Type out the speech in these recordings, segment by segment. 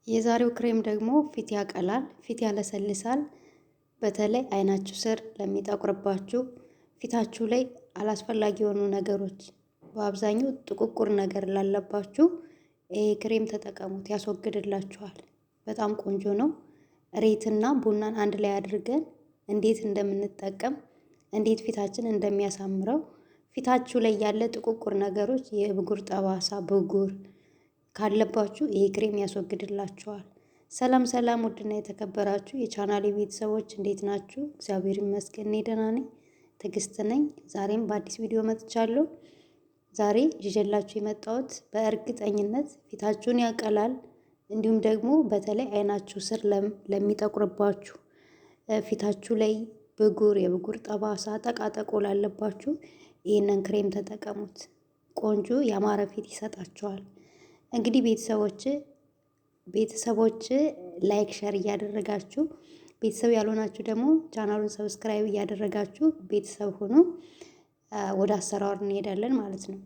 የዛሬው ክሬም ደግሞ ፊት ያቀላል፣ ፊት ያለሰልሳል። በተለይ አይናችሁ ስር ለሚጠቁርባችሁ፣ ፊታችሁ ላይ አላስፈላጊ የሆኑ ነገሮች በአብዛኛው ጥቁቁር ነገር ላለባችሁ ይሄ ክሬም ተጠቀሙት፣ ያስወግድላችኋል። በጣም ቆንጆ ነው። ሬትና ቡናን አንድ ላይ አድርገን እንዴት እንደምንጠቀም እንዴት ፊታችን እንደሚያሳምረው ፊታችሁ ላይ ያለ ጥቁቁር ነገሮች የብጉር ጠባሳ ብጉር ካለባችሁ ይሄ ክሬም ያስወግድላችኋል። ሰላም ሰላም! ውድና የተከበራችሁ የቻናሌ ቤተሰቦች እንዴት ናችሁ? እግዚአብሔር ይመስገን እኔ ደህና ነኝ። ትዕግስት ነኝ። ዛሬም በአዲስ ቪዲዮ መጥቻለሁ። ዛሬ ይዤላችሁ የመጣሁት በእርግጠኝነት ፊታችሁን ያቀላል፣ እንዲሁም ደግሞ በተለይ አይናችሁ ስር ለሚጠቁርባችሁ፣ ፊታችሁ ላይ ብጉር የብጉር ጠባሳ ጠቃጠቆ ላለባችሁ ይህንን ክሬም ተጠቀሙት። ቆንጆ ያማረ ፊት ይሰጣችኋል። እንግዲህ ቤተሰቦች ላይክ ሸር እያደረጋችሁ ቤተሰብ ያልሆናችሁ ደግሞ ቻናሉን ሰብስክራይብ እያደረጋችሁ ቤተሰብ ሆኖ ወደ አሰራሩ እንሄዳለን ማለት ነው።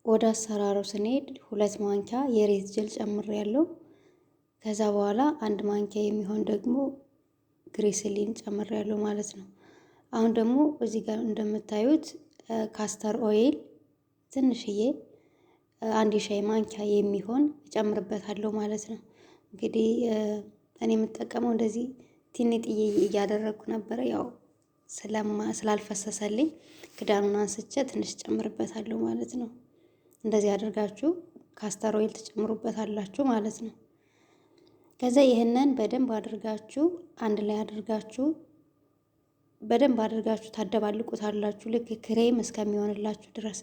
ወደ አሰራሩ ስንሄድ 2 ማንኪያ የሬት ጀል ጨምሬያለሁ። ከዛ በኋላ 1 ማንኪያ የሚሆን ደግሞ ግሪስሊን ጨምሬያለሁ ማለት ነው። አሁን ደግሞ እዚህ ጋር እንደምታዩት ካስተር ኦይል ትንሽዬ 1 ሻይ ማንኪያ የሚሆን እጨምርበታለሁ ማለት ነው። እንግዲህ እኔ የምጠቀመው እንደዚህ ትንጥዬ እያደረግኩ ነበረ፣ ያው ስላልፈሰሰልኝ ክዳኑን አንስቼ ትንሽ ጨምርበታለሁ ማለት ነው። እንደዚህ አድርጋችሁ ካስተር ኦይል ትጨምሩበታላችሁ ማለት ነው። ከዛ ይህንን በደንብ አድርጋችሁ አንድ ላይ አድርጋችሁ በደንብ አድርጋችሁ ታደባልቁታላችሁ ልክ ክሬም እስከሚሆንላችሁ ድረስ።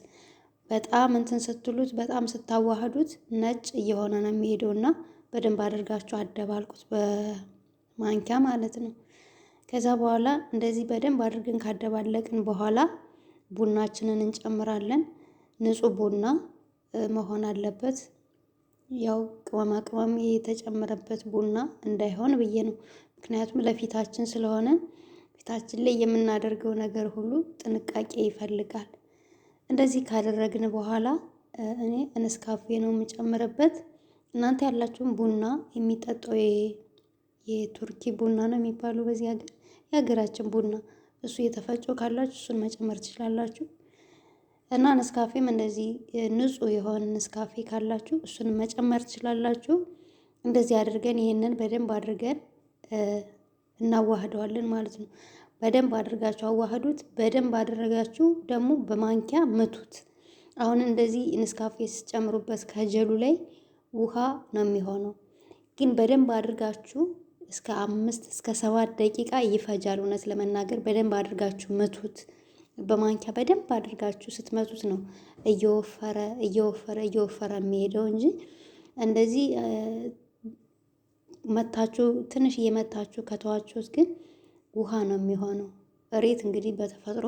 በጣም እንትን ስትሉት በጣም ስታዋህዱት ነጭ እየሆነ ነው የሚሄደውና በደንብ አድርጋችሁ አደባልቁት በማንኪያ ማለት ነው። ከዛ በኋላ እንደዚህ በደንብ አድርገን ካደባለቅን በኋላ ቡናችንን እንጨምራለን። ንጹህ ቡና መሆን አለበት። ያው ቅመማ ቅመም የተጨመረበት ቡና እንዳይሆን ብዬ ነው። ምክንያቱም ለፊታችን ስለሆነ ፊታችን ላይ የምናደርገው ነገር ሁሉ ጥንቃቄ ይፈልጋል። እንደዚህ ካደረግን በኋላ እኔ እንስካፌ ነው የምጨምርበት። እናንተ ያላችሁን ቡና የሚጠጣው የቱርኪ ቡና ነው የሚባለው በዚህ ሀገር፣ የሀገራችን ቡና እሱ የተፈጨው ካላችሁ እሱን መጨመር ትችላላችሁ። እና ነስካፌም እንደዚህ ንጹህ የሆነ ነስካፌ ካላችሁ እሱን መጨመር ትችላላችሁ። እንደዚህ አድርገን ይሄንን በደንብ አድርገን እናዋህደዋለን ማለት ነው። በደንብ አድርጋችሁ አዋህዱት። በደንብ አድርጋችሁ ደግሞ በማንኪያ ምቱት። አሁን እንደዚህ ነስካፌ ስጨምሩበት ከጀሉ ላይ ውሃ ነው የሚሆነው፣ ግን በደንብ አድርጋችሁ እስከ 5 እስከ 7 ደቂቃ ይፈጃል። እውነት ለመናገር በደንብ አድርጋችሁ ምቱት። በማንኪያ በደንብ አድርጋችሁ ስትመቱት ነው እየወፈረ የሚሄደው እንጂ እንደዚህ መታችሁ ትንሽ እየመታችሁ ከተዋችሁት ግን ውሃ ነው የሚሆነው። እሬት እንግዲህ በተፈጥሮ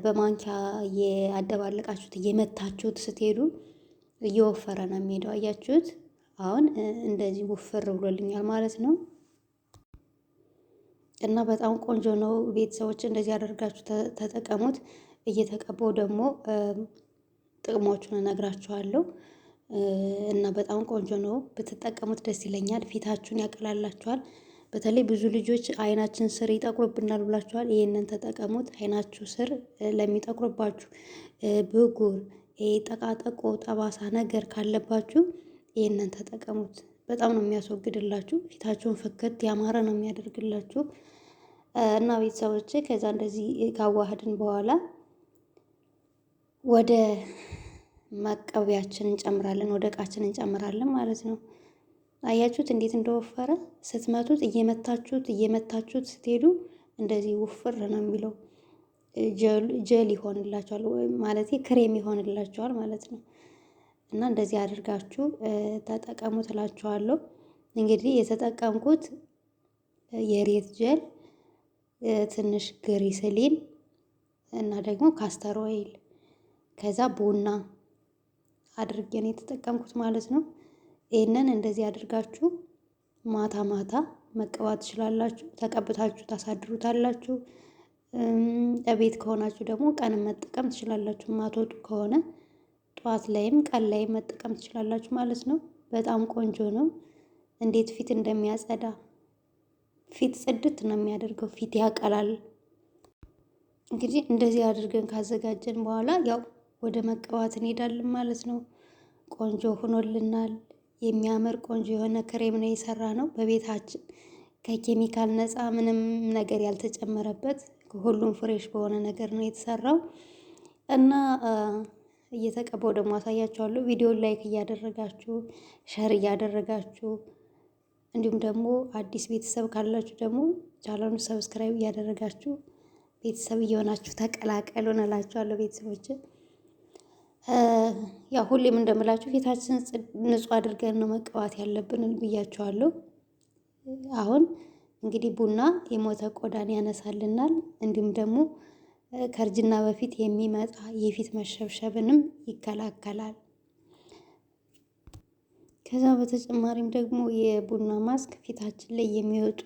በማንኪያ እያደባለቃችሁት እየመታችሁት ስትሄዱ እየወፈረ ነው የሚሄደው። አያችሁት? አሁን እንደዚህ ውፍር ብሎልኛል ማለት ነው። እና በጣም ቆንጆ ነው። ቤተሰቦች እንደዚህ አደርጋችሁ ተጠቀሙት። እየተቀባው ደግሞ ጥቅሞቹን እነግራችኋለሁ። እና በጣም ቆንጆ ነው፣ ብትጠቀሙት ደስ ይለኛል። ፊታችሁን ያቀላላችኋል። በተለይ ብዙ ልጆች አይናችን ስር ይጠቁርብናል ብላችኋል። ይህንን ተጠቀሙት። አይናችሁ ስር ለሚጠቁርባችሁ ብጉር፣ ጠቃጠቆ ጠባሳ ነገር ካለባችሁ ይህንን ተጠቀሙት። በጣም ነው የሚያስወግድላችሁ። ፊታችሁን ፍክት ያማረ ነው የሚያደርግላችሁ። እና ቤተሰቦቼ ከዛ እንደዚህ ካዋህድን በኋላ ወደ መቀቢያችን እንጨምራለን፣ ወደ እቃችን እንጨምራለን ማለት ነው። አያችሁት እንዴት እንደወፈረ? ስትመቱት እየመታችሁት ስትሄዱ እንደዚህ ውፍር ነው የሚለው። ጀል ይሆንላችኋል ማለት ክሬም ይሆንላችኋል ማለት ነው። እና እንደዚህ አድርጋችሁ ተጠቀሙ ትላችኋለሁ። እንግዲህ የተጠቀምኩት የሬት ጀል፣ ትንሽ ግሪስሊን እና ደግሞ ካስተር ኦይል ከዛ ቡና አድርጌ ነው የተጠቀምኩት ማለት ነው። ይህንን እንደዚህ አድርጋችሁ ማታ ማታ መቀባት ትችላላችሁ። ተቀብታችሁ ታሳድሩታላችሁ። እቤት ከሆናችሁ ደግሞ ቀን መጠቀም ትችላላችሁ። ማትወጡ ከሆነ ጠዋት ላይም ቀን ላይም መጠቀም ትችላላችሁ ማለት ነው። በጣም ቆንጆ ነው። እንዴት ፊት እንደሚያጸዳ ፊት ጽድት ነው የሚያደርገው፣ ፊት ያቀላል። እንግዲህ እንደዚህ አድርገን ካዘጋጀን በኋላ ያው ወደ መቀባት እንሄዳለን ማለት ነው። ቆንጆ ሆኖልናል። የሚያምር ቆንጆ የሆነ ክሬም ነው የሰራ ነው በቤታችን ከኬሚካል ነፃ ምንም ነገር ያልተጨመረበት ሁሉም ፍሬሽ በሆነ ነገር ነው የተሰራው እና እየተቀባው ደግሞ አሳያችኋለሁ። ቪዲዮን ላይክ እያደረጋችሁ ሸር እያደረጋችሁ እንዲሁም ደግሞ አዲስ ቤተሰብ ካላችሁ ደግሞ ቻናሉን ሰብስክራይብ እያደረጋችሁ ቤተሰብ እየሆናችሁ ተቀላቀሉን እላችኋለሁ። ቤተሰቦች ያው ሁሌም እንደምላችሁ ፊታችን ንጹህ አድርገን ነው መቀባት ያለብን ብያችኋለሁ። አሁን እንግዲህ ቡና የሞተ ቆዳን ያነሳልናል፣ እንዲሁም ደግሞ ከእርጅና በፊት የሚመጣ የፊት መሸብሸብንም ይከላከላል። ከዛ በተጨማሪም ደግሞ የቡና ማስክ ፊታችን ላይ የሚወጡ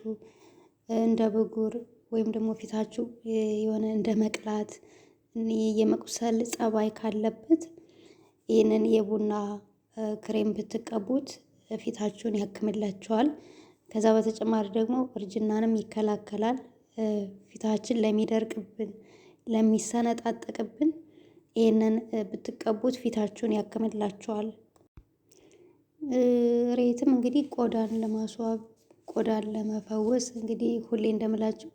እንደ ብጉር ወይም ደግሞ ፊታችሁ የሆነ እንደ መቅላት የመቁሰል ጸባይ ካለበት ይህንን የቡና ክሬም ብትቀቡት ፊታችሁን ያክምላችኋል። ከዛ በተጨማሪ ደግሞ እርጅናንም ይከላከላል። ፊታችን ለሚደርቅብን፣ ለሚሰነጣጠቅብን ይህንን ብትቀቡት ፊታችሁን ያክምላችኋል። ሬትም እንግዲህ ቆዳን ለማስዋብ ቆዳን ለመፈወስ እንግዲህ ሁሌ እንደምላችሁ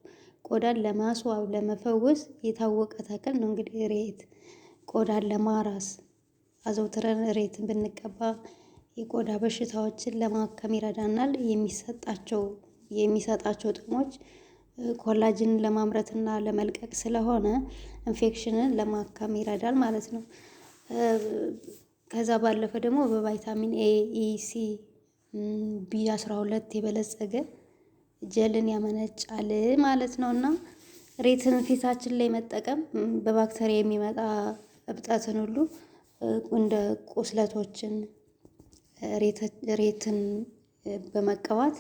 ቆዳን ለማስዋብ ለመፈወስ የታወቀ ተክል ነው። እንግዲህ ሬት ቆዳን ለማራስ አዘውትረን ሬትን ብንቀባ የቆዳ በሽታዎችን ለማከም ይረዳናል። የሚሰጣቸው ጥቅሞች ኮላጅንን ለማምረትና ለመልቀቅ ስለሆነ ኢንፌክሽንን ለማከም ይረዳል ማለት ነው። ከዛ ባለፈ ደግሞ በቫይታሚን ኤ፣ ኢ፣ ሲ፣ ቢ12 የበለጸገ ጀልን ያመነጫል ማለት ነው እና ሬትን ፊታችን ላይ መጠቀም በባክቴሪያ የሚመጣ እብጠትን ሁሉ እንደ ቁስለቶችን ሬትን በመቀባት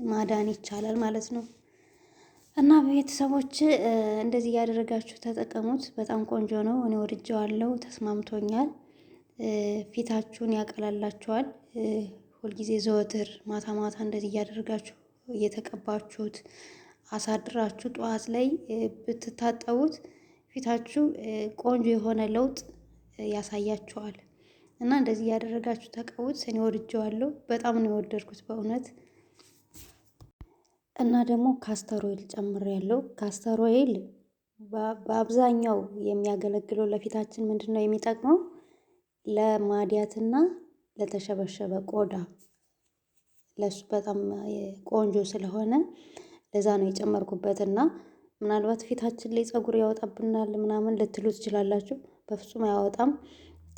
ማዳን ይቻላል ማለት ነው። እና ቤተሰቦች እንደዚህ እያደረጋችሁ ተጠቀሙት። በጣም ቆንጆ ነው። እኔ ወድጄዋለሁ፣ ተስማምቶኛል። ፊታችሁን ያቀላላችኋል። ሁልጊዜ ዘወትር ማታ ማታ እንደዚህ እያደረጋችሁ እየተቀባችሁት አሳድራችሁ ጠዋት ላይ ብትታጠቡት ፊታችሁ ቆንጆ የሆነ ለውጥ ያሳያችኋል። እና እንደዚህ እያደረጋችሁ ተቀቡት። እኔ ወድጄዋለሁ፣ በጣም ነው የወደድኩት በእውነት። እና ደግሞ ካስተር ኦይል ጨምሬያለሁ። ካስተር ኦይል በአብዛኛው የሚያገለግለው ለፊታችን ምንድን ነው የሚጠቅመው? ለማዲያትና ለተሸበሸበ ቆዳ ለሱ በጣም ቆንጆ ስለሆነ ለዛ ነው የጨመርኩበት። እና ምናልባት ፊታችን ላይ ፀጉር ያወጣብናል ምናምን ልትሉ ትችላላችሁ። በፍጹም አያወጣም።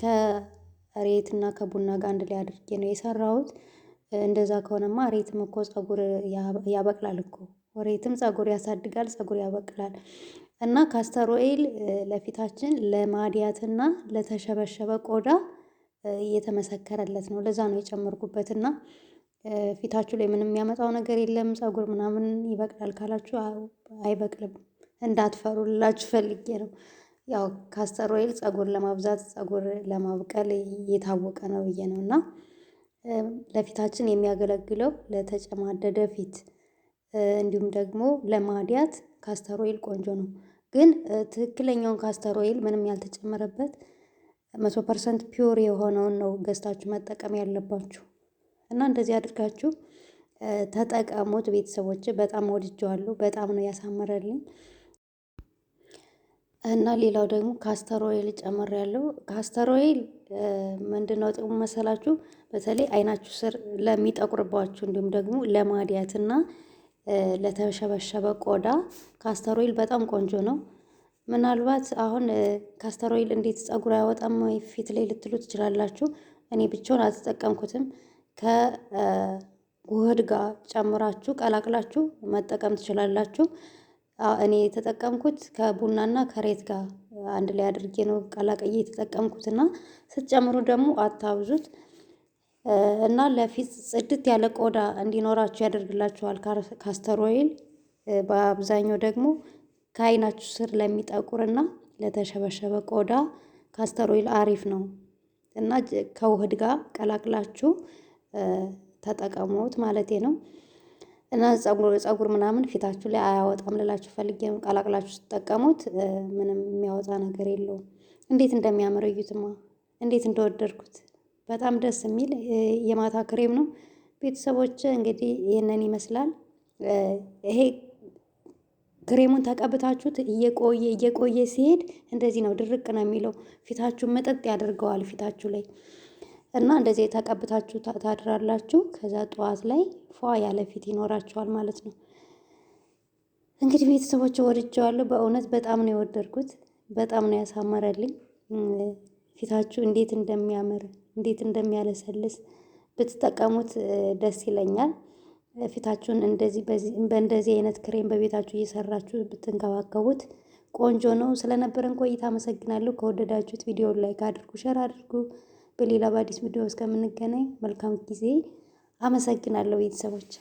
ከሬት እና ከቡና ጋር አንድ ላይ አድርጌ ነው የሰራሁት። እንደዛ ከሆነማ ሬትም እኮ ፀጉር ያበቅላል እኮ። ሬትም ፀጉር ያሳድጋል፣ ፀጉር ያበቅላል። እና ካስተር ኦይል ለፊታችን ለማዲያትና ለተሸበሸበ ቆዳ እየተመሰከረለት ነው። ለዛ ነው የጨመርኩበት። እና ፊታችሁ ላይ ምንም የሚያመጣው ነገር የለም ፀጉር ምናምን ይበቅላል ካላችሁ አይበቅልም፣ እንዳትፈሩ ልላችሁ ፈልጌ ነው። ያው ካስተር ኦይል ፀጉር ለማብዛት ፀጉር ለማብቀል የታወቀ ነው ብዬ ነው። እና ለፊታችን የሚያገለግለው ለተጨማደደ ፊት እንዲሁም ደግሞ ለማዲያት ካስተር ኦይል ቆንጆ ነው። ግን ትክክለኛውን ካስተር ኦይል ምንም ያልተጨመረበት 100% ፒውር የሆነውን ነው ገዝታችሁ መጠቀም ያለባችሁ። እና እንደዚህ አድርጋችሁ ተጠቀሙት ቤተሰቦች። በጣም ወድጄዋለሁ፣ በጣም ነው ያሳመረልኝ። እና ሌላው ደግሞ ካስተር ኦይል ጨምሬያለሁ። ካስተር ኦይል ምንድነው ጥቅሙ መሰላችሁ? በተለይ አይናችሁ ስር ለሚጠቁርባችሁ እንዲሁም ደግሞ ለማዲያትና ለተሸበሸበ ቆዳ ካስተር ኦይል በጣም ቆንጆ ነው። ምናልባት አሁን ካስተር ኦይል እንዴት ፀጉር አያወጣም ወይ ፊት ላይ ልትሉ ትችላላችሁ። እኔ ብቻውን አልተጠቀምኩትም። ከውህድ ጋር ጨምራችሁ ቀላቅላችሁ መጠቀም ትችላላችሁ። እኔ የተጠቀምኩት ከቡናና ከሬት ጋር አንድ ላይ አድርጌ ነው ቀላቅዬ የተጠቀምኩትና ስትጨምሩ ደግሞ አታብዙት እና ለፊት ጽድት ያለ ቆዳ እንዲኖራችሁ ያደርግላችኋል ካስተር ኦይል። በአብዛኛው ደግሞ ከአይናችሁ ስር ለሚጠቁርና ለተሸበሸበ ቆዳ ካስተር ኦይል አሪፍ ነው እና ከውህድ ጋር ቀላቅላችሁ ተጠቀሙት ማለቴ ነው። እና ፀጉር ምናምን ፊታችሁ ላይ አያወጣም ልላችሁ ፈልጌ ነው። ቀላቅላችሁ ስትጠቀሙት ምንም የሚያወጣ ነገር የለውም። እንዴት እንደሚያምር እዩትማ! እንዴት እንደወደድኩት በጣም ደስ የሚል የማታ ክሬም ነው። ቤተሰቦች እንግዲህ ይህንን ይመስላል። ይሄ ክሬሙን ተቀብታችሁት እየቆየ ሲሄድ እንደዚህ ነው፣ ድርቅ ነው የሚለው። ፊታችሁን መጠጥ ያደርገዋል ፊታችሁ ላይ እና እንደዚህ ተቀብታችሁ ታድራላችሁ። ከዛ ጠዋት ላይ ፏ ያለ ፊት ይኖራችኋል ማለት ነው። እንግዲህ ቤተሰቦች ወድጀዋለሁ። በእውነት በጣም ነው የወደድኩት። በጣም ነው ያሳመረልኝ። ፊታችሁ እንዴት እንደሚያምር እንዴት እንደሚያለሰልስ ብትጠቀሙት ደስ ይለኛል። ፊታችሁን በእንደዚህ አይነት ክሬም በቤታችሁ እየሰራችሁ ብትንከባከቡት ቆንጆ ነው። ስለነበረን ቆይታ አመሰግናለሁ። ከወደዳችሁት ቪዲዮ ላይክ አድርጉ፣ ሸር አድርጉ። በሌላ በአዲስ ቪዲዮ እስከምንገናኝ መልካም ጊዜ። አመሰግናለሁ ቤተሰቦች።